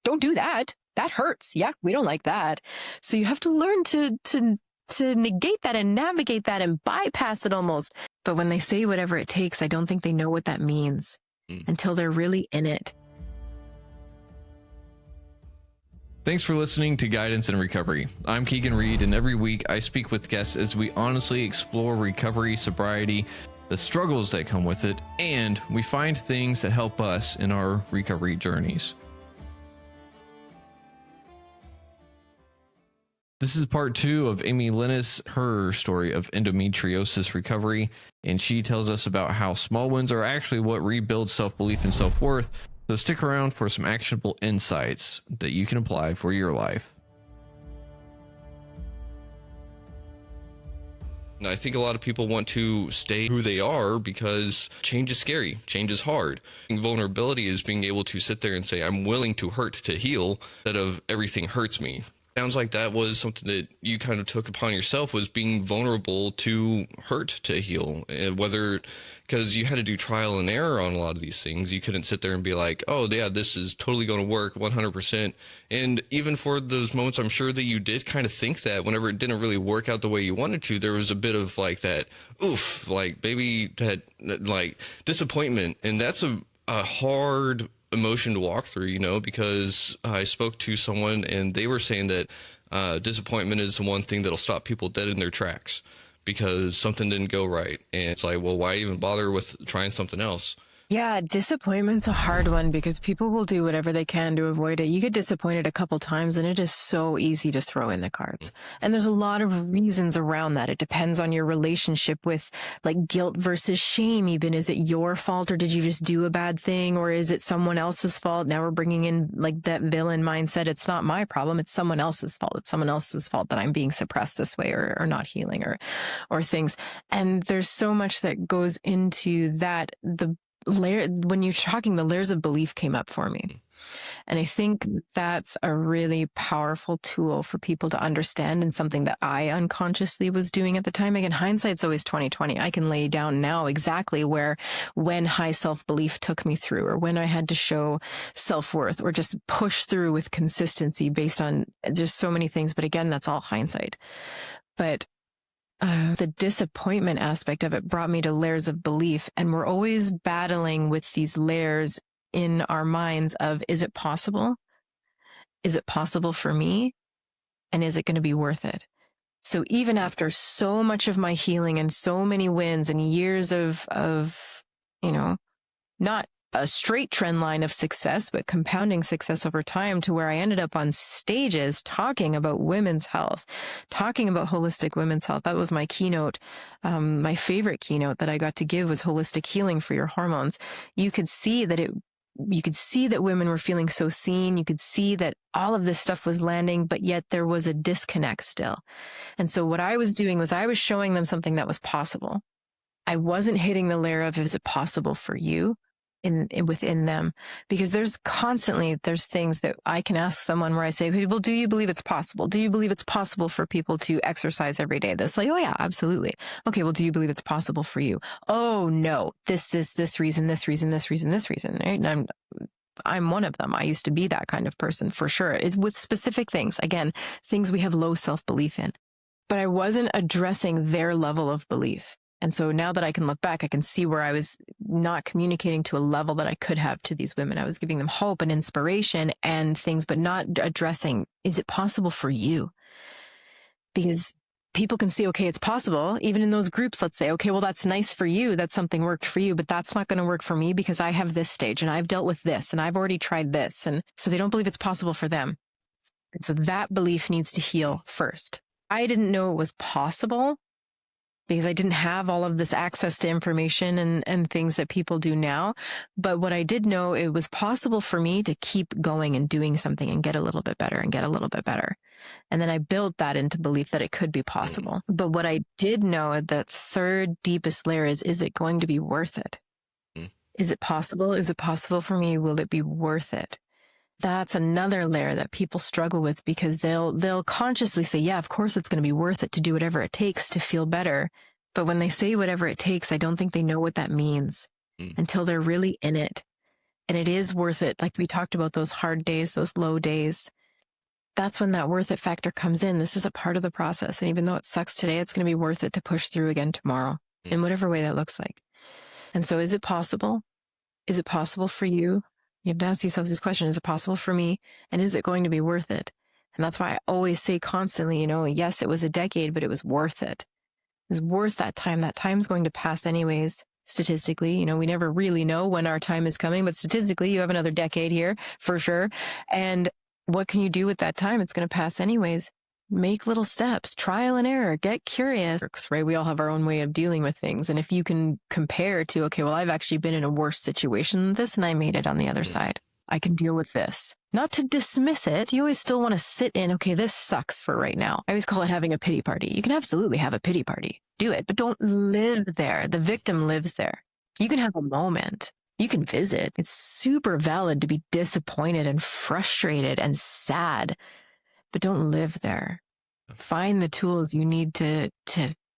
don't do that. That hurts. Yeah, we don't like that. So you have to learn to negate that and navigate that and bypass it almost. But when they say whatever it takes, I don't think they know what that means until they're really in it. Thanks for listening to Guidance in Recovery. I'm Keegan Reed, and every week I speak with guests as we honestly explore recovery, sobriety, the struggles that come with it, and we find things that help us in our recovery journeys. This is part 2 of Amy Lenius, her story of endometriosis recovery, and she tells us about how small wins are actually what rebuilds self-belief and self-worth. So stick around for some actionable insights that you can apply for your life. I think a lot of people want to stay who they are because change is scary. Change is hard. Vulnerability is being able to sit there and say, I'm willing to hurt to heal, instead of everything hurts me. Sounds like that was something that you kind of took upon yourself, was being vulnerable to hurt to heal. Whether, because you had to do trial and error on a lot of these things. You couldn't sit there and be like, oh yeah, this is totally going to work 100%. And even for those moments, I'm sure that you did kind of think that whenever it didn't really work out the way you wanted to, there was a bit of like that, oof, like maybe that like disappointment. And that's a hard emotion to walk through, you know, because I spoke to someone and they were saying that disappointment is the one thing that'll stop people dead in their tracks because something didn't go right. And it's like, well, why even bother with trying something else? Yeah, disappointment's a hard one because people will do whatever they can to avoid it. You get disappointed a couple times and it is so easy to throw in the cards. And there's a lot of reasons around that. It depends on your relationship with like guilt versus shame even. Is it your fault or did you just do a bad thing, or is it someone else's fault? Now we're bringing in like that villain mindset. It's not my problem. It's someone else's fault. It's someone else's fault that I'm being suppressed this way or not healing or things. And there's so much that goes into that. When you're talking, the layers of belief came up for me. And I think that's a really powerful tool for people to understand, and something that I unconsciously was doing at the time. Again, hindsight's always 20/20. I can lay down now exactly when high self-belief took me through, or when I had to show self-worth, or just push through with consistency based on just so many things. But again, that's all hindsight. But the disappointment aspect of it brought me to layers of belief. And we're always battling with these layers in our minds of, is it possible? Is it possible for me? And is it going to be worth it? So even after so much of my healing and so many wins and years of, you know, not a straight trend line of success, but compounding success over time, to where I ended up on stages talking about women's health, talking about holistic women's health. That was my keynote. My favorite keynote that I got to give was holistic healing for your hormones. You could see that women were feeling so seen. You could see that all of this stuff was landing, but yet there was a disconnect still. And so what I was doing was I was showing them something that was possible. I wasn't hitting the layer of, is it possible for you? Within them, because there's things that I can ask someone where I say, okay, well, do you believe it's possible? Do you believe it's possible for people to exercise every day? That's like, oh yeah, absolutely. Okay, well, do you believe it's possible for you? Oh no, this reason, right? And I'm one of them. I used to be that kind of person for sure. It's with specific things, again, things we have low self-belief in, but I wasn't addressing their level of belief. And so now that I can look back, I can see where I was not communicating to a level that I could have to these women. I was giving them hope and inspiration and things, but not addressing, is it possible for you? Because people can see, okay, it's possible. Even in those groups, let's say, okay, well, that's nice for you. That's something worked for you, but that's not going to work for me because I have this stage and I've dealt with this and I've already tried this. And so they don't believe it's possible for them. And so that belief needs to heal first. I didn't know it was possible, because I didn't have all of this access to information and things that people do now. But what I did know, it was possible for me to keep going and doing something and get a little bit better and get a little bit better. And then I built that into belief that it could be possible. But what I did know, the third deepest layer is it going to be worth it? Is it possible? Is it possible for me? Will it be worth it? That's another layer that people struggle with, because they'll consciously say, yeah, of course it's going to be worth it to do whatever it takes to feel better. But when they say whatever it takes, I don't think they know what that means until they're really in it. And it is worth it. Like we talked about those hard days, those low days. That's when that worth it factor comes in. This is a part of the process. And even though it sucks today, it's going to be worth it to push through again tomorrow in whatever way that looks like. And so is it possible? Is it possible for you? You have to ask yourself this question. Is it possible for me? And is it going to be worth it? And that's why I always say constantly, yes, it was a decade, but it was worth it. It was worth that time. That time's going to pass anyways. Statistically, we never really know when our time is coming, but statistically, you have another decade here for sure. And what can you do with that time? It's going to pass anyways. Make little steps, trial and error, get curious, right? We all have our own way of dealing with things. And if you can compare to, okay, well, I've actually been in a worse situation than this and I made it on the other side. I can deal with this. Not to dismiss it. You always still want to sit in, okay, this sucks for right now. I always call it having a pity party. You can absolutely have a pity party. Do it, but don't live there. The victim lives there. You can have a moment. You can visit. It's super valid to be disappointed and frustrated and sad, but don't live there. Find the tools you need to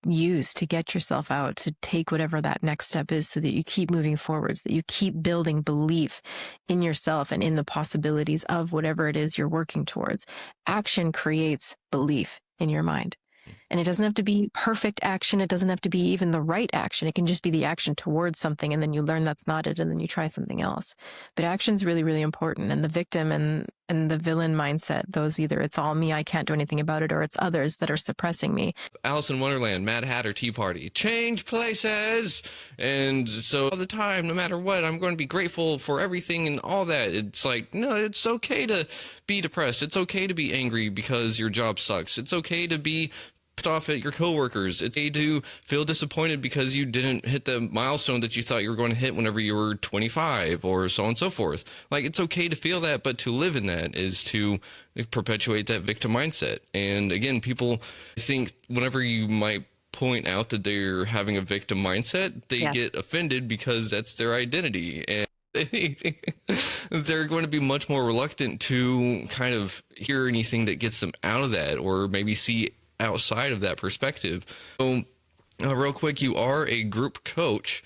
use to get yourself out, to take whatever that next step is so that you keep moving forwards, that you keep building belief in yourself and in the possibilities of whatever it is you're working towards. Action creates belief in your mind. And it doesn't have to be perfect action. It doesn't have to be even the right action. It can just be the action towards something, and then you learn that's not it, and then you try something else. But action is really, really important. And the victim and the villain mindset, those either it's all me, I can't do anything about it, or it's others that are suppressing me. Alice in Wonderland, Mad Hatter Tea Party, change places. And so all the time, no matter what, I'm going to be grateful for everything and all that. It's like, no, it's okay to be depressed. It's okay to be angry because your job sucks. It's okay to be off at your coworkers. It's okay to feel disappointed because you didn't hit the milestone that you thought you were going to hit whenever you were 25 or so on and so forth. Like, it's okay to feel that, but to live in that is to perpetuate that victim mindset. And again, people think whenever you might point out that they're having a victim mindset, they get offended because that's their identity. And they're going to be much more reluctant to kind of hear anything that gets them out of that, or maybe see outside of that perspective. So real quick, you are a group coach.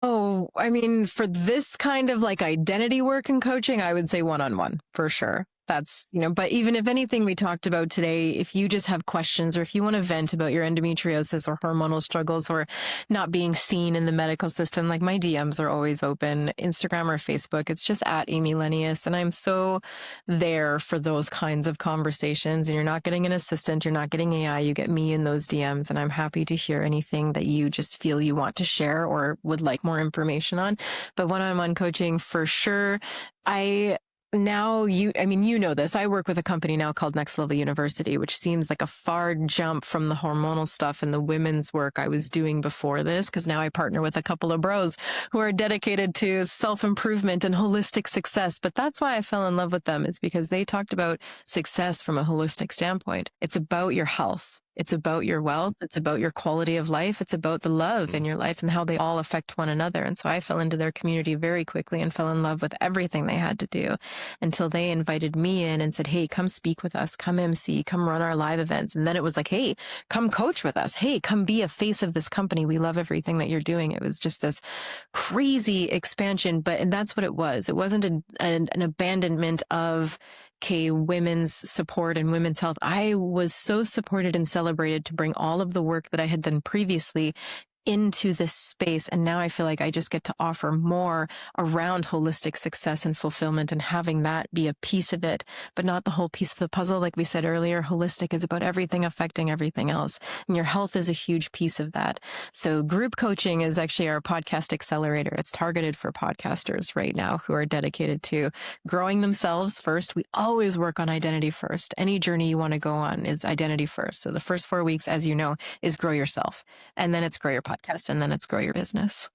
Oh, I mean, for this kind of like identity work and coaching, I would say one-on-one for sure. That's, but even if anything we talked about today, if you just have questions or if you want to vent about your endometriosis or hormonal struggles or not being seen in the medical system, like my DMs are always open, Instagram or Facebook, it's just at Amy Lenius. And I'm so there for those kinds of conversations. And you're not getting an assistant, you're not getting AI, you get me in those DMs. And I'm happy to hear anything that you just feel you want to share or would like more information on. But one-on-one coaching for sure. Now you know this. I work with a company now called Next Level University, which seems like a far jump from the hormonal stuff and the women's work I was doing before this, because now I partner with a couple of bros who are dedicated to self-improvement and holistic success. But that's why I fell in love with them, is because they talked about success from a holistic standpoint. It's about your health. It's about your wealth. It's about your quality of life. It's about the love in your life and how they all affect one another. And so I fell into their community very quickly and fell in love with everything they had to do until they invited me in and said, hey, come speak with us, come MC, come run our live events. And then it was like, hey, come coach with us. Hey, come be a face of this company. We love everything that you're doing. It was just this crazy expansion, and that's what it was. It wasn't an abandonment of women's support and women's health. I was so supported and celebrated to bring all of the work that I had done previously into this space. And now I feel like I just get to offer more around holistic success and fulfillment and having that be a piece of it, but not the whole piece of the puzzle. Like we said earlier, holistic is about everything affecting everything else. And your health is a huge piece of that. So group coaching is actually our podcast accelerator. It's targeted for podcasters right now who are dedicated to growing themselves first. We always work on identity first. Any journey you want to go on is identity first. So the first 4 weeks, as you know, is grow yourself. And then it's grow your podcast, and then it's grow your business.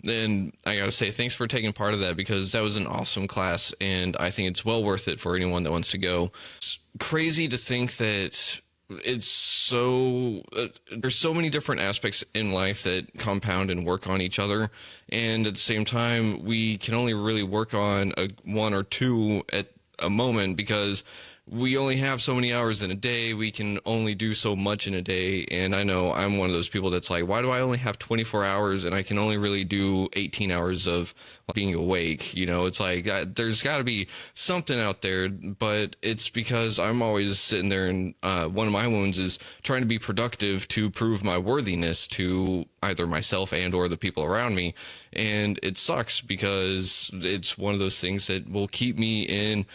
And I gotta say, thanks for taking part of that, because that was an awesome class, and I think it's well worth it for anyone that wants to go. It's crazy to think that it's so there's so many different aspects in life that compound and work on each other, and at the same time we can only really work on one or two at a moment, because we only have so many hours in a day. We can only do so much in a day. And I know I'm one of those people that's like, why do I only have 24 hours and I can only really do 18 hours of being awake. It's like there's got to be something out there, but it's because I'm always sitting there, and one of my wounds is trying to be productive to prove my worthiness to either myself and or the people around me. And it sucks because it's one of those things that will keep me in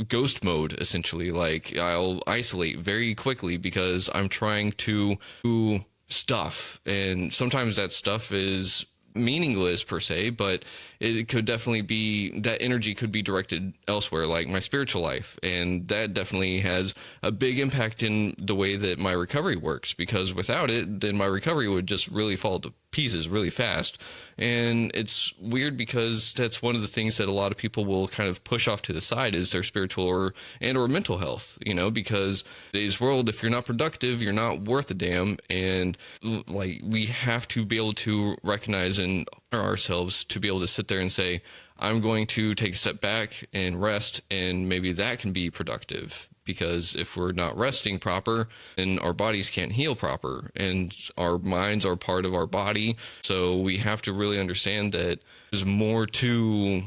ghost mode, essentially. Like, I'll isolate very quickly because I'm trying to do stuff, and sometimes that stuff is meaningless per se, but it could definitely be, that energy could be directed elsewhere, like my spiritual life. And that definitely has a big impact in the way that my recovery works, because without it, then my recovery would just really fall to pieces really fast. And it's weird because that's one of the things that a lot of people will kind of push off to the side is their spiritual or mental health, because today's world, if you're not productive, you're not worth a damn. And like, we have to be able to recognize in ourselves to be able to sit there and say, I'm going to take a step back and rest, and maybe that can be productive. Because if we're not resting proper, then our bodies can't heal proper, and our minds are part of our body. So we have to really understand that there's more to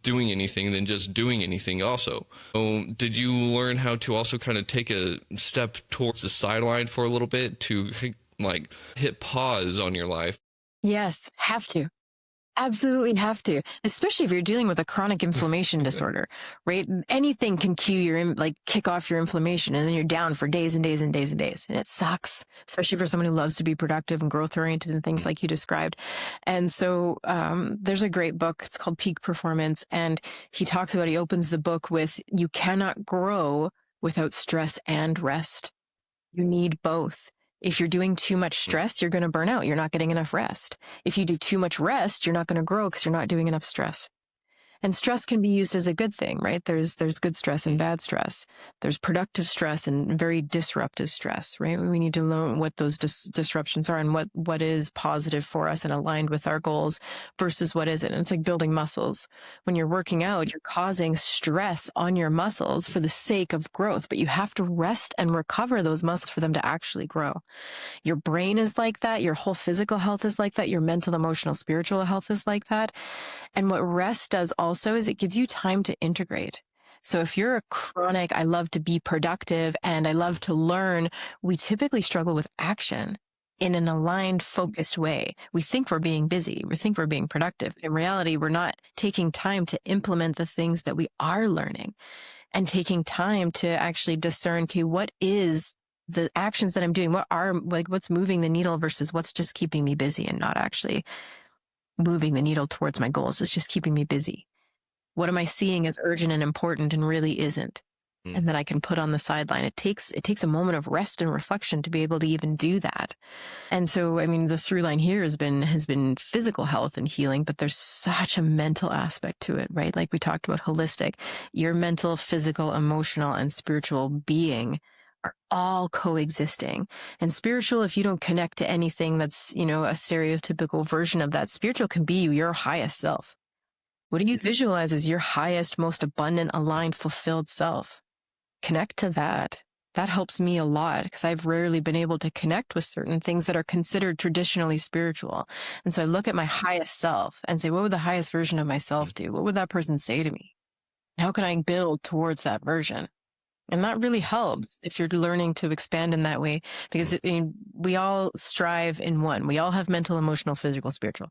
doing anything than just doing anything also. So did you learn how to also kind of take a step towards the sideline for a little bit to like hit pause on your life? Yes, have to. Absolutely have to, especially if you're dealing with a chronic inflammation disorder, right? Anything can kick off your inflammation, and then you're down for days and days and days and days. And it sucks, especially for someone who loves to be productive and growth oriented and things like you described. And so there's a great book. It's called Peak Performance. And he opens the book with, you cannot grow without stress and rest. You need both. If you're doing too much stress, you're going to burn out. You're not getting enough rest. If you do too much rest, you're not going to grow because you're not doing enough stress. And stress can be used as a good thing, right? There's good stress and bad stress. There's productive stress and very disruptive stress, right? We need to learn what those disruptions are and what is positive for us and aligned with our goals versus what isn't. And it's like building muscles. When you're working out, you're causing stress on your muscles for the sake of growth, but you have to rest and recover those muscles for them to actually grow. Your brain is like that. Your whole physical health is like that. Your mental, emotional, spiritual health is like that. And what rest does also is it gives you time to integrate. So if you're a chronic, I love to be productive and I love to learn, we typically struggle with action in an aligned, focused way. We think we're being busy. We think we're being productive. In reality, we're not taking time to implement the things that we are learning and taking time to actually discern, okay, what is the actions that I'm doing? What's moving the needle versus what's just keeping me busy and not actually moving the needle towards my goals? It's just keeping me busy. What am I seeing as urgent and important and really isn't? And then I can put on the sideline. It takes a moment of rest and reflection to be able to even do that. And so, I mean, the through line here has been physical health and healing, but there's such a mental aspect to it, right? Like we talked about holistic, your mental, physical, emotional, and spiritual being are all coexisting. And spiritual, if you don't connect to anything that's, a stereotypical version of that, spiritual can be your highest self. What do you visualize as your highest, most abundant, aligned, fulfilled self? Connect to that. That helps me a lot because I've rarely been able to connect with certain things that are considered traditionally spiritual. And so I look at my highest self and say, what would the highest version of myself do? What would that person say to me? How can I build towards that version? And that really helps if you're learning to expand in that way, because we all strive in one. We all have mental, emotional, physical, spiritual.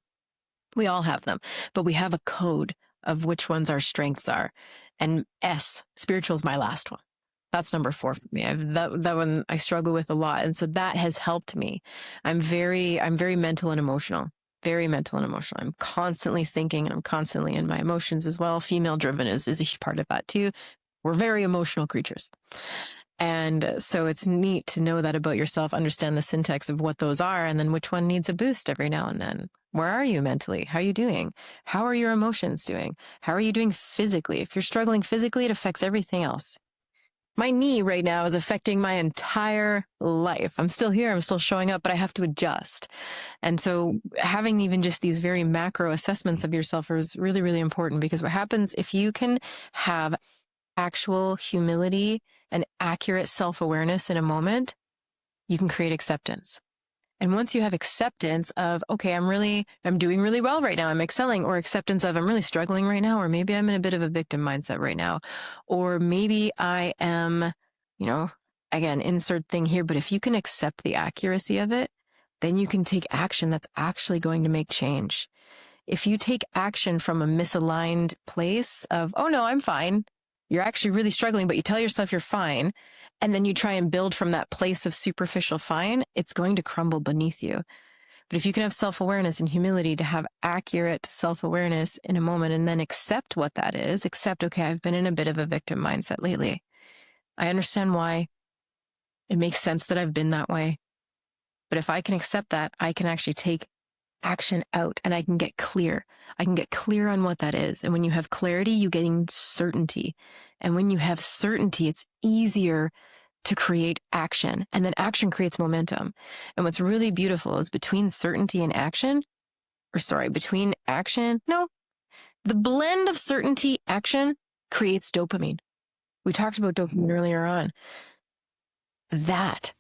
We all have them, but we have a code of which ones our strengths are. And spiritual is my last one. That's number 4 for me. That one I struggle with a lot. And so that has helped me. I'm very mental and emotional. Very mental and emotional. I'm constantly thinking and I'm constantly in my emotions as well. Female driven is a huge part of that too. We're very emotional creatures. And so it's neat to know that about yourself, understand the syntax of what those are, and then which one needs a boost every now and then. Where are you mentally? How are you doing? How are your emotions doing? How are you doing physically? If you're struggling physically, it affects everything else. My knee right now is affecting my entire life. I'm still here. I'm still showing up, but I have to adjust. And so having even just these very macro assessments of yourself is really, really important, because what happens if you can have actual humility and accurate self-awareness in a moment, you can create acceptance. And once you have acceptance of, okay, I'm doing really well right now, I'm excelling, or acceptance of, I'm really struggling right now, or maybe I'm in a bit of a victim mindset right now, or maybe I am, again, insert thing here, but if you can accept the accuracy of it, then you can take action that's actually going to make change. If you take action from a misaligned place of, oh no, I'm fine, you're actually really struggling, but you tell yourself you're fine, and then you try and build from that place of superficial fine, it's going to crumble beneath you. But if you can have self-awareness and humility to have accurate self-awareness in a moment and then accept what that is, accept, okay, I've been in a bit of a victim mindset lately. I understand why. It makes sense that I've been that way. But if I can accept that, I can actually take action out and I can get clear. I can get clear on what that is. And when you have clarity, you gain certainty. And when you have certainty, it's easier to create action. And then action creates momentum. And what's really beautiful is between certainty and action, between action, the blend of certainty, action creates dopamine. We talked about dopamine earlier on. That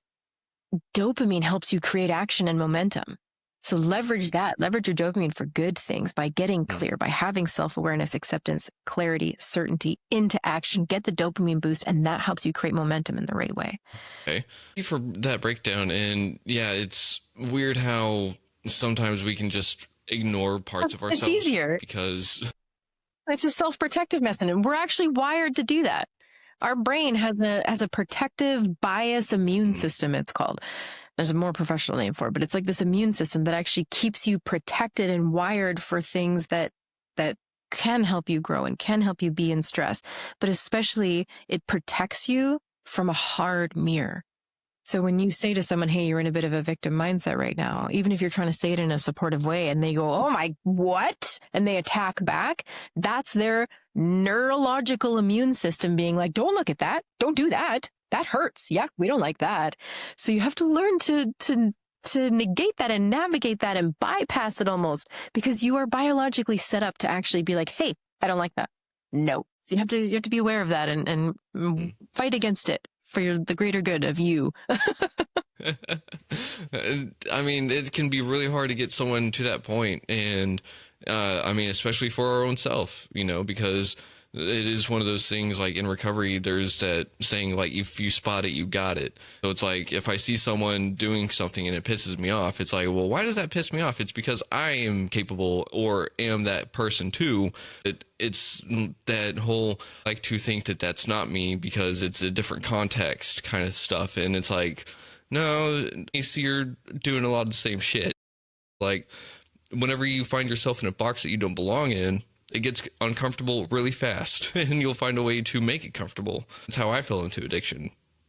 dopamine helps you create action and momentum. So leverage your dopamine for good things by getting clear, by having self-awareness, acceptance, clarity, certainty into action, get the dopamine boost, and that helps you create momentum in the right way. Okay. Thank you for that breakdown. And yeah, it's weird how sometimes we can just ignore parts of ourselves. It's easier because it's a self-protective mechanism. And we're actually wired to do that. Our brain has a protective bias immune system, it's called. There's a more professional name for it, but it's like this immune system that actually keeps you protected and wired for things that can help you grow and can help you be in stress. But especially it protects you from a hard mirror. So when you say to someone, hey, you're in a bit of a victim mindset right now, even if you're trying to say it in a supportive way and they go, oh my, what? And they attack back, that's their neurological immune system being like, don't look at that. Don't do that. That hurts. Yeah, we don't like that. So you have to learn to negate that and navigate that and bypass it almost, because you are biologically set up to actually be like, hey, I don't like that. No. So you have to be aware of that and fight against it for the greater good of you. I mean, it can be really hard to get someone to that point. And I mean, especially for our own self, because it is one of those things like in recovery, there's that saying like, if you spot it, you got it. So it's like, if I see someone doing something and it pisses me off, it's like, well, why does that piss me off? It's because I am capable or am that person too. It's that whole like to think that that's not me because it's a different context kind of stuff. And it's like, no, you see, you're doing a lot of the same shit. Like whenever you find yourself in a box that you don't belong in, it gets uncomfortable really fast and you'll find a way to make it comfortable. That's how I fell into addiction.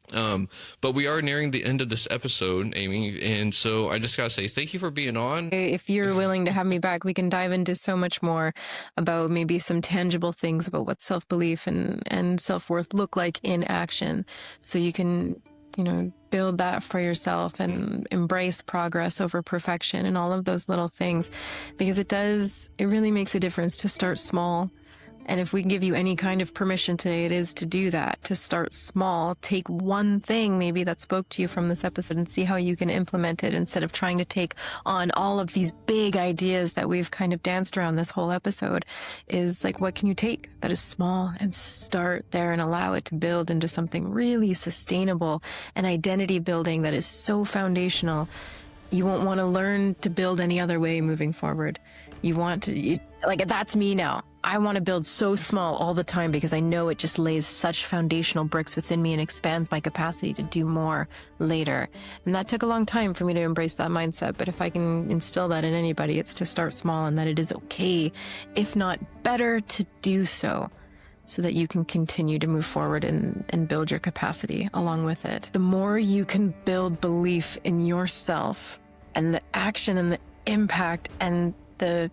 But we are nearing the end of this episode, Amy. And so I just got to say thank you for being on. If you're willing to have me back, we can dive into so much more about maybe some tangible things about what self-belief and self-worth look like in action. So you can, build that for yourself and embrace progress over perfection and all of those little things, because it really makes a difference to start small. And if we can give you any kind of permission today, it is to do that, to start small. Take one thing maybe that spoke to you from this episode and see how you can implement it instead of trying to take on all of these big ideas that we've kind of danced around this whole episode. Is like, what can you take that is small and start there and allow it to build into something really sustainable, an identity building that is so foundational. You won't want to learn to build any other way moving forward. That's me now. I want to build so small all the time because I know it just lays such foundational bricks within me and expands my capacity to do more later. And that took a long time for me to embrace that mindset. But if I can instill that in anybody, it's to start small and that it is okay, if not better, to do so that you can continue to move forward and build your capacity along with it. The more you can build belief in yourself and the action and the impact and the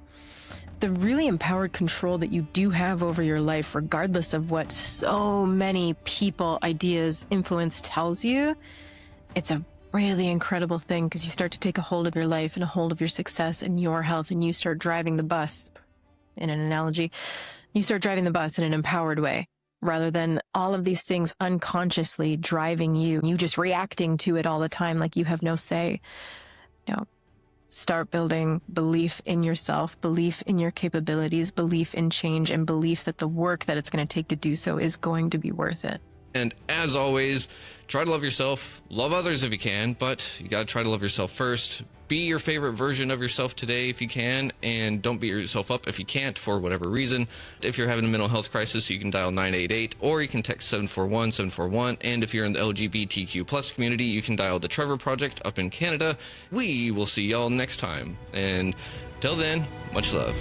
really empowered control that you do have over your life, regardless of what so many people, ideas, influence tells you, it's a really incredible thing because you start to take a hold of your life and a hold of your success and your health, and you start driving the bus, in an analogy, you start driving the bus in an empowered way, rather than all of these things unconsciously driving you just reacting to it all the time like you have no say. Start building belief in yourself, belief in your capabilities, belief in change, and belief that the work that it's going to take to do so is going to be worth it. And as always, try to love yourself, love others if you can, but you got to try to love yourself first. Be your favorite version of yourself today if you can, and don't beat yourself up if you can't for whatever reason. If you're having a mental health crisis, you can dial 988, or you can text 741-741. And if you're in the LGBTQ plus community, you can dial the Trevor Project up in Canada. We will see y'all next time. And till then, much love.